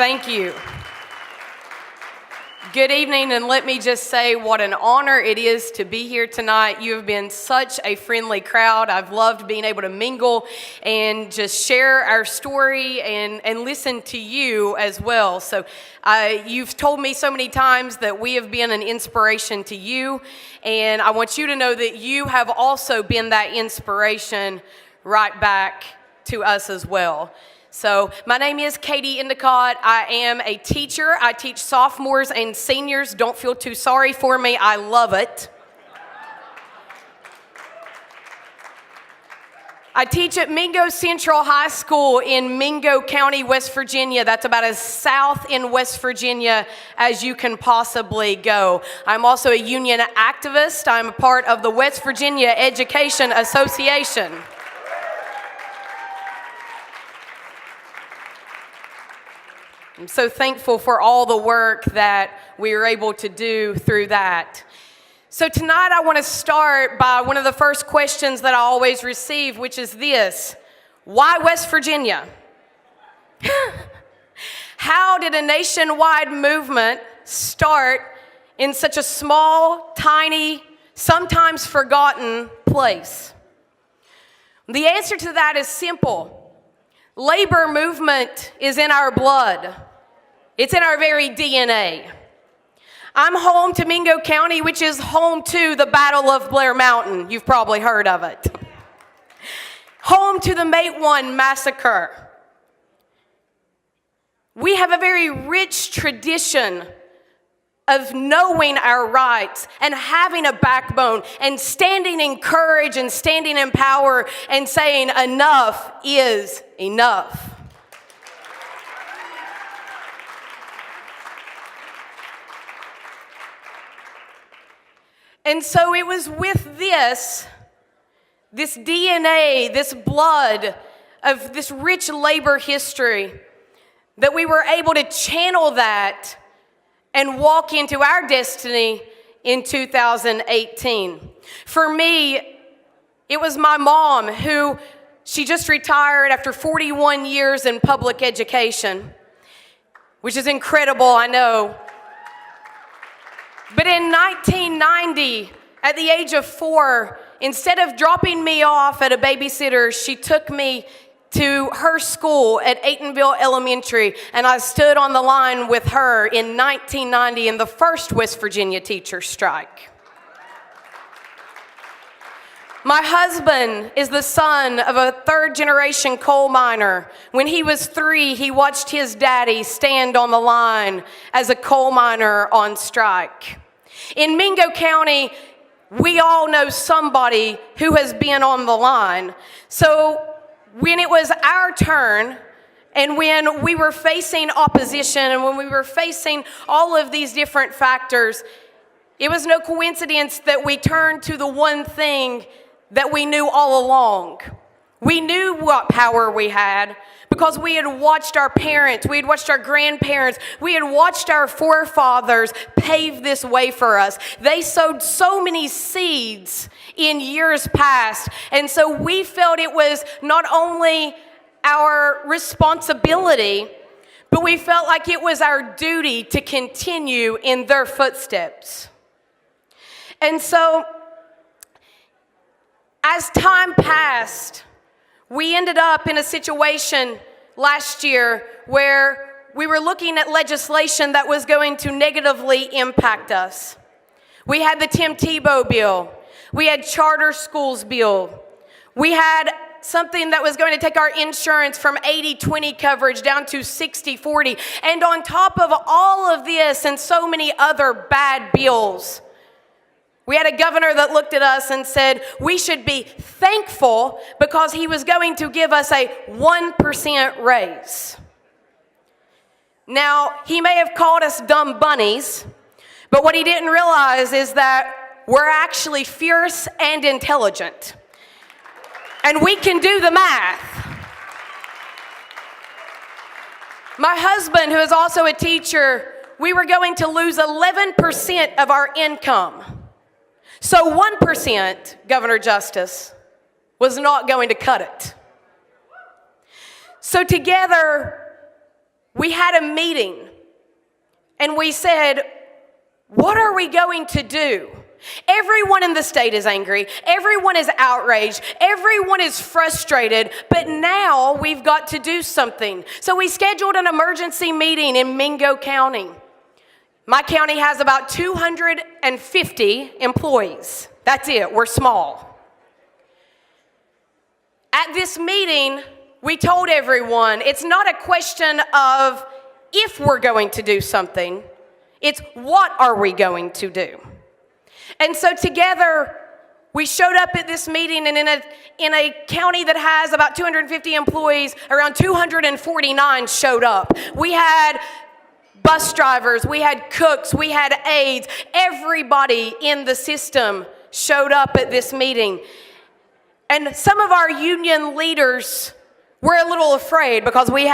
Thank you. Good evening, and let me just say what an honor it is to be here tonight. You have been such a friendly crowd. I've loved being able to mingle and just share our story and listen to you as well. So you've told me so many times that we have been an inspiration to you, and I want you to know that you have also been that inspiration right back to us as well. So my name is Katie Endicott. I am a teacher. I teach sophomores and seniors. Don't feel too sorry for me. I love it. I teach at Mingo Central High School in Mingo County, West Virginia. That's about as south in West Virginia as you can possibly go. I'm also a union activist. I'm a part of the West Virginia Education Association. I'm so thankful for all the work that we are able to do through that. So tonight I want to start by one of the first questions that I always receive, which is this: why West Virginia? How did a nationwide movement start in such a small, tiny, sometimes forgotten place? The answer to that is simple. Labor movement is in our blood. It's in our very DNA. I'm home to Mingo County, which is home to the Battle of Blair Mountain. You've probably heard of it. Home to the Matewan Massacre. We have a very rich tradition of knowing our rights and having a backbone and standing in courage and standing in power and saying enough is enough. And so it was with this DNA, this blood of this rich labor history that we were able to channel that and walk into our destiny in 2018. For me, it was my mom who, she just retired after 41 years in public education, which is incredible, I know. But in 1990, at the age of 4, instead of dropping me off at a babysitter, she took me to her school at Aytonville Elementary, and I stood on the line with her in 1990 in the first West Virginia teacher strike. My husband is the son of a third-generation coal miner. When he was 3, he watched his daddy stand on the line as a coal miner on strike. In Mingo County, we all know somebody who has been on the line. So when it was our turn, and when we were facing opposition, and when we were facing all of these different factors, it was no coincidence that we turned to the one thing that we knew all along. We knew what power we had because we had watched our parents, we had watched our grandparents, we had watched our forefathers pave this way for us. They sowed so many seeds in years past, and so we felt it was not only our responsibility, but we felt like it was our duty to continue in their footsteps. And so, as time passed, we ended up in a situation last year where we were looking at legislation that was going to negatively impact us. We had the Tim Tebow bill. We had charter schools bill. We had something that was going to take our insurance from 80-20 coverage down to 60-40. And on top of all of this and so many other bad bills, we had a governor that looked at us and said we should be thankful because he was going to give us a 1% raise. Now, he may have called us dumb bunnies, but what he didn't realize is that we're actually fierce and intelligent. And we can do the math. My husband, who is also a teacher, we were going to lose 11% of our income. So 1%, Governor Justice, was not going to cut it. So together, we had a meeting and we said, what are we going to do? Everyone in the state is angry. Everyone is outraged. Everyone is frustrated. But now we've got to do something. So we scheduled an emergency meeting in Mingo County. My county has about 250 employees. That's it. We're small. At this meeting, we told everyone it's not a question of if we're going to do something. It's what are we going to do? And so together, we showed up at this meeting, and in a county that has about 250 employees, around 249 showed up. We had bus drivers, we had cooks, we had aides. Everybody in the system showed up at this meeting. And some of our union leaders were a little afraid because we do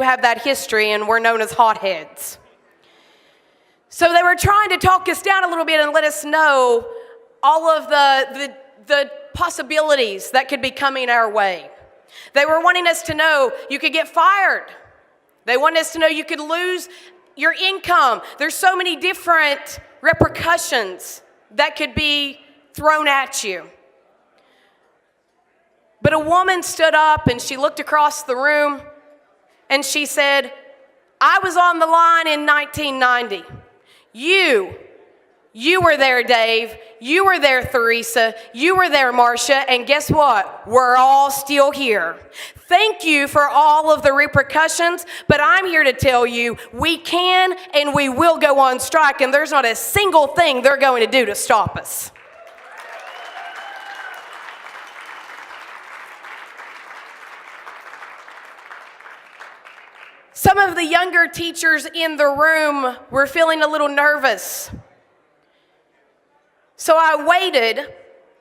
have that history, and we're known as hotheads. So they were trying to talk us down a little bit and let us know all of the possibilities that could be coming our way. They were wanting us to know you could get fired. They wanted us to know you could lose your income. There's so many different repercussions that could be thrown at you. But a woman stood up and she looked across the room and she said, I was on the line in 1990. You were there, Dave. You were there, Theresa. You were there, Marcia. And guess what? We're all still here. Thank you for all of the repercussions, but I'm here to tell you we can and we will go on strike, and there's not a single thing they're going to do to stop us. Some of the younger teachers in the room were feeling a little nervous. So I waited,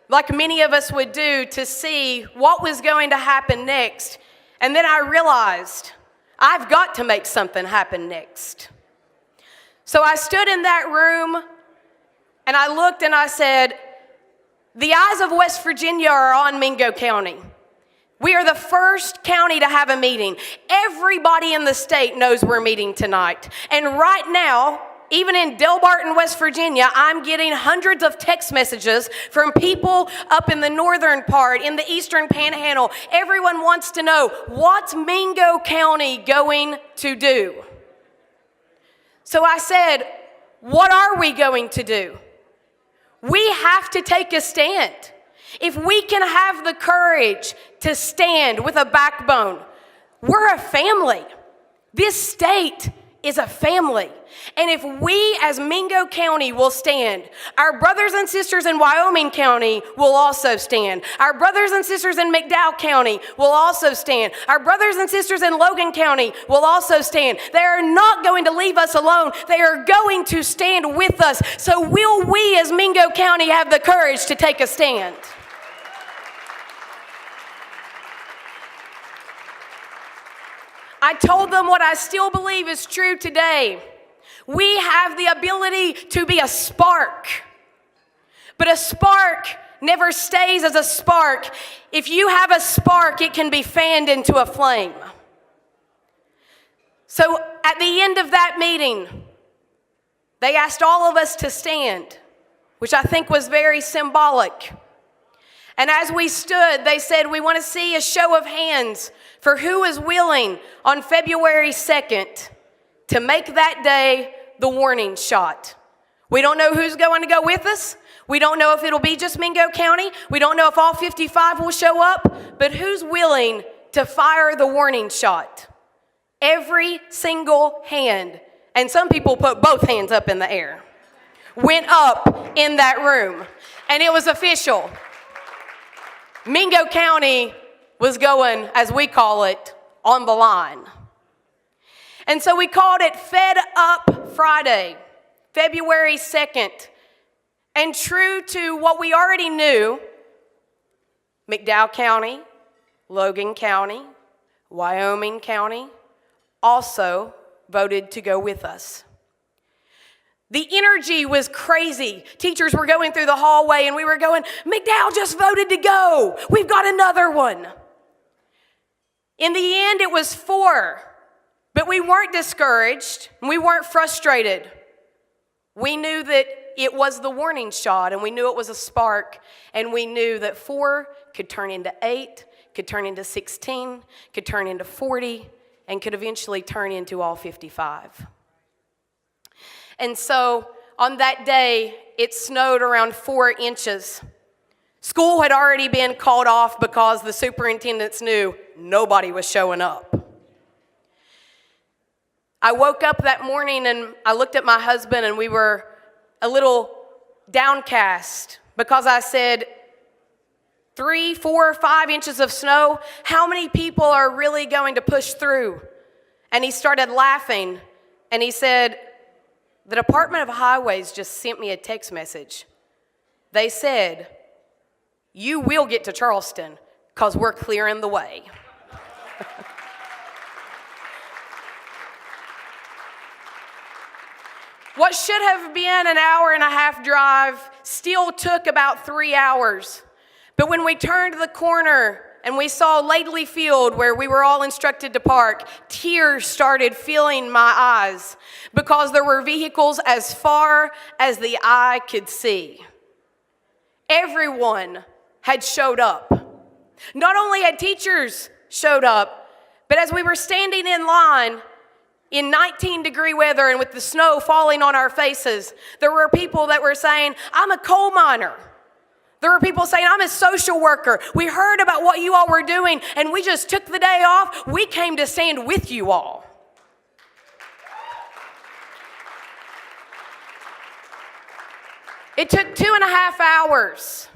like many of us would do, to see what was going to happen next. And then I realized I've got to make something happen next. So I stood in that room and I looked and I said, the eyes of West Virginia are on Mingo County. We are the first county to have a meeting. Everybody in the state knows we're meeting tonight. And right now, even in Delbarton, West Virginia, I'm getting hundreds of text messages from people up in the northern part, in the eastern panhandle. Everyone wants to know, what's Mingo County going to do? So I said, what are we going to do? We have to take a stand. If we can have the courage to stand with a backbone, we're a family. This state is a family. And if we as Mingo County will stand, our brothers and sisters in Wyoming County will also stand. Our brothers and sisters in McDowell County will also stand. Our brothers and sisters in Logan County will also stand. They are not going to leave us alone. They are going to stand with us. So will we as Mingo County have the courage to take a stand? I told them what I still believe is true today. We have the ability to be a spark, but a spark never stays as a spark. If you have a spark, it can be fanned into a flame. So at the end of that meeting, they asked all of us to stand, which I think was very symbolic. And as we stood, they said, we want to see a show of hands for who is willing on February 2nd to make that day the warning shot. We don't know who's going to go with us. We don't know if it'll be just Mingo County. We don't know if all 55 will show up, but who's willing to fire the warning shot? Every single hand, and some people put both hands up in the air, went up in that room, and it was official. Mingo County was going, as we call it, on the line. And so we called it Fed Up Friday, February 2nd. And true to what we already knew, McDowell County, Logan County, Wyoming County also voted to go with us. The energy was crazy. Teachers were going through the hallway and we were going, McDowell just voted to go. We've got another one. In the end, it was 4 But we weren't discouraged. We weren't frustrated. We knew that it was the warning shot, and we knew it was a spark, and we knew that 4 could turn into 8, could turn into 16, could turn into 40, and could eventually turn into all 55. And so on that day, it snowed around 4 inches. School had already been called off because the superintendents knew nobody was showing up. I woke up that morning and I looked at my husband, and we were a little downcast because I said, 3, 4, 5 inches of snow, how many people are really going to push through? And he started laughing, and he said, the Department of Highways just sent me a text message. They said, you will get to Charleston because we're clearing the way. What should have been an hour and a half drive still took about 3 hours. But when we turned the corner and we saw Laidley Field, where we were all instructed to park, tears started filling my eyes because there were vehicles as far as the eye could see. Everyone had showed up. Not only had teachers showed up, but as we were standing in line, in 19-degree weather and with the snow falling on our faces, there were people that were saying, I'm a coal miner. There were people saying, I'm a social worker. We heard about what you all were doing, and we just took the day off. We came to stand with you all. It took 2.5 hours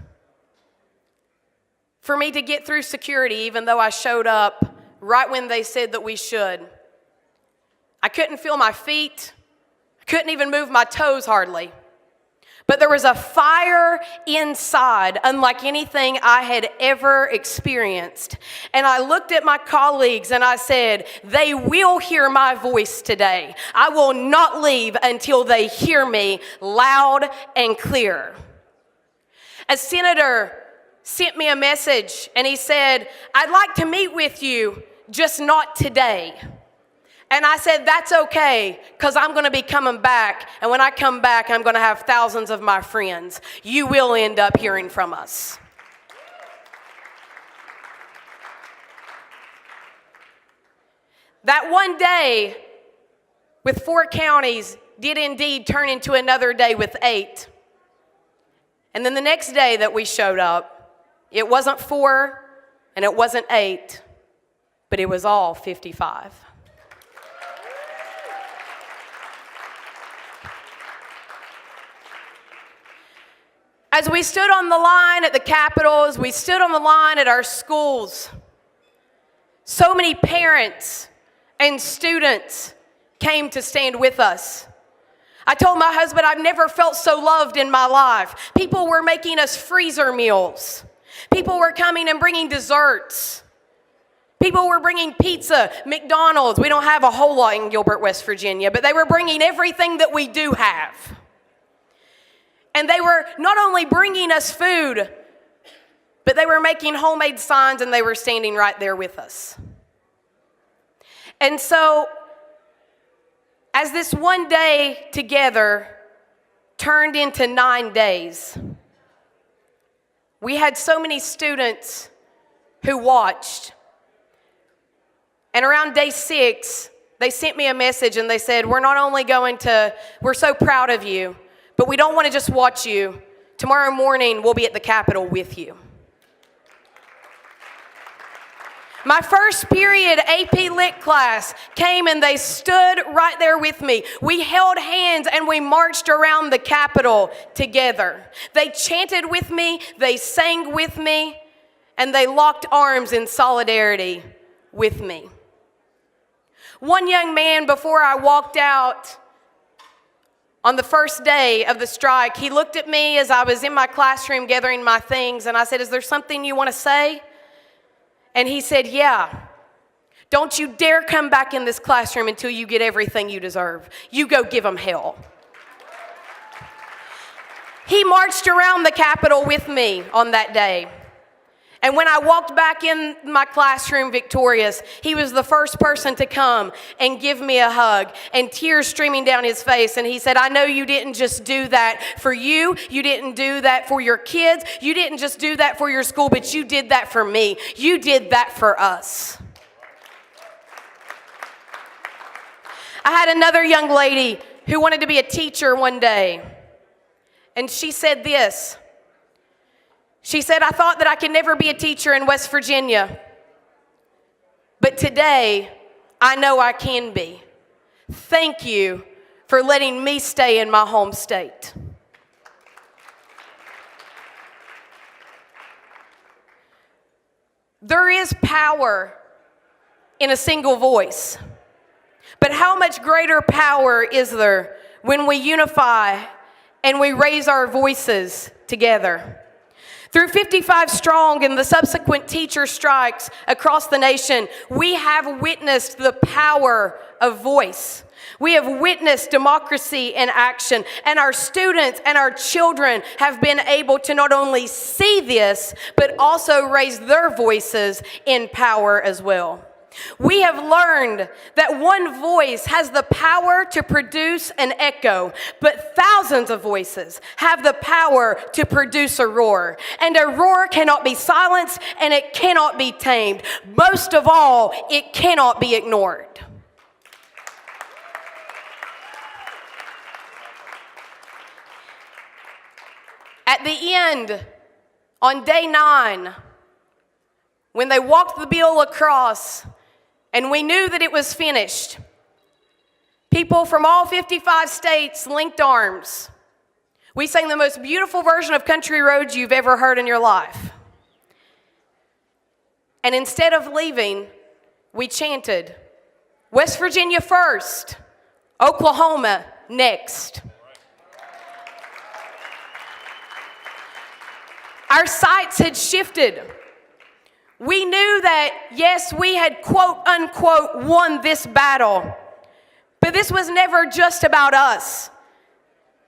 for me to get through security, even though I showed up right when they said that we should. I couldn't feel my feet. I couldn't even move my toes hardly. But there was a fire inside, unlike anything I had ever experienced. And I looked at my colleagues and I said, they will hear my voice today. I will not leave until they hear me loud and clear. A senator sent me a message and he said, I'd like to meet with you, just not today. And I said, that's okay, because I'm going to be coming back. And when I come back, I'm going to have thousands of my friends. You will end up hearing from us. That one day with 4 counties did indeed turn into another day with 8. And then the next day that we showed up, it wasn't 4 and it wasn't 8, but it was all 55. As we stood on the line at the Capitol, as we stood on the line at our schools, so many parents and students came to stand with us. I told my husband I've never felt so loved in my life. People were making us freezer meals. People were coming and bringing desserts. People were bringing pizza, McDonald's. We don't have a whole lot in Gilbert, West Virginia, but they were bringing everything that we do have. And they were not only bringing us food, but they were making homemade signs and they were standing right there with us. And so, as this one day together turned into 9 days, we had so many students who watched. And around day 6, they sent me a message and they said, we're so proud of you. But we don't want to just watch you. Tomorrow morning, we'll be at the Capitol with you. My first period AP Lit class came and they stood right there with me. We held hands and we marched around the Capitol together. They chanted with me, they sang with me, and they locked arms in solidarity with me. One young man, before I walked out, on the first day of the strike, he looked at me as I was in my classroom gathering my things, and I said, is there something you want to say? And he said, yeah. Don't you dare come back in this classroom until you get everything you deserve. You go give them hell. He marched around the Capitol with me on that day. And when I walked back in my classroom victorious, he was the first person to come and give me a hug and tears streaming down his face. And he said, I know you didn't just do that for you. You didn't do that for your kids. You didn't just do that for your school, but you did that for me. You did that for us. I had another young lady who wanted to be a teacher one day. And she said this. She said, I thought that I could never be a teacher in West Virginia, but today I know I can be. Thank you for letting me stay in my home state. There is power in a single voice, but how much greater power is there when we unify and we raise our voices together? Through 55 Strong and the subsequent teacher strikes across the nation, we have witnessed the power of voice. We have witnessed democracy in action, and our students and our children have been able to not only see this, but also raise their voices in power as well. We have learned that one voice has the power to produce an echo, but thousands of voices have the power to produce a roar. And a roar cannot be silenced, and it cannot be tamed. Most of all, it cannot be ignored. At the end, on day 9, when they walked the bill across, and we knew that it was finished, people from all 55 states linked arms. We sang the most beautiful version of Country Roads you've ever heard in your life. And instead of leaving, we chanted, West Virginia first, Oklahoma next. Our sights had shifted. We knew that, yes, we had quote unquote won this battle, but this was never just about us.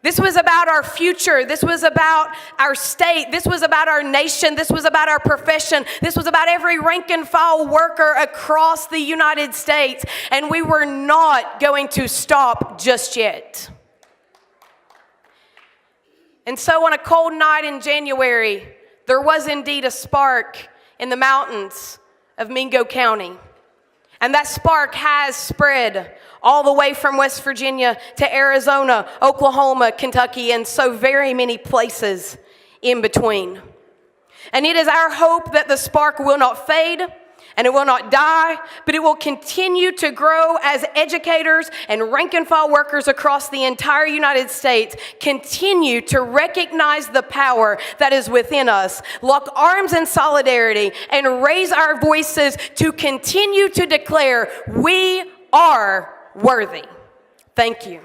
This was about our future. This was about our state. This was about our nation. This was about our profession. This was about every rank and file worker across the United States, and we were not going to stop just yet. And so on a cold night in January, there was indeed a spark in the mountains of Mingo County. And that spark has spread all the way from West Virginia to Arizona, Oklahoma, Kentucky, and so very many places in between. And it is our hope that the spark will not fade and it will not die, but it will continue to grow as educators and rank and file workers across the entire United States continue to recognize the power that is within us, lock arms in solidarity, and raise our voices to continue to declare we are worthy. Thank you.